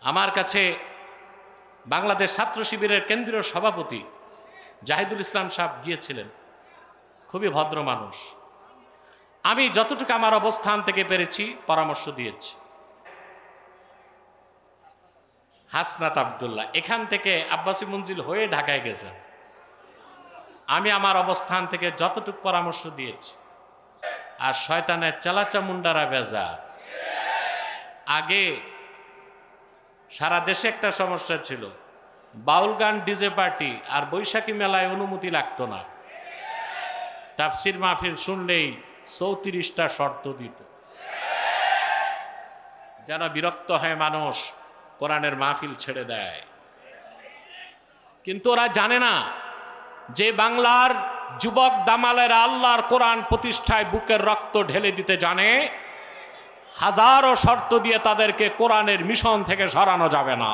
আমার কাছে বাংলাদেশ ছাত্র শিবিরের কেন্দ্রীয় সভাপতি জাহিদুল ইসলাম সাহেব গিয়েছিলেন, খুবই ভদ্র মানুষ। আমি যতটুকু আমার অবস্থান থেকে পেরেছি পরামর্শ দিয়েছি। হাসনাত আব্দুল্লাহ এখান থেকে আব্বাসী মঞ্জিল হয়ে ঢাকায় গেছেন। আমি আমার অবস্থান থেকে যতটুকু পরামর্শ দিয়েছি। আর শয়তানের চালাচামুন্ডারা বেজার। আগে সারা দেশে একটা সমস্যা ছিল, বাউল গান, ডিজে পার্টি আর বৈশাখী মেলায় অনুমতি লাগতো না। তাফসির মাহফিল শুনলেই 34টা শর্ত দিত, যেন বিরক্ত হয় মানুষ, কোরআনের মাহফিল ছেড়ে দেয়। কিন্তু ওরা জানে না যে বাংলার যুবক দামালেরা আল্লাহর কোরআন প্রতিষ্ঠায় বুকের রক্ত ঢেলে দিতে জানে। হাজারো শর্ত দিয়ে তাদেরকে কোরআনের মিশন থেকে সরানো যাবে না।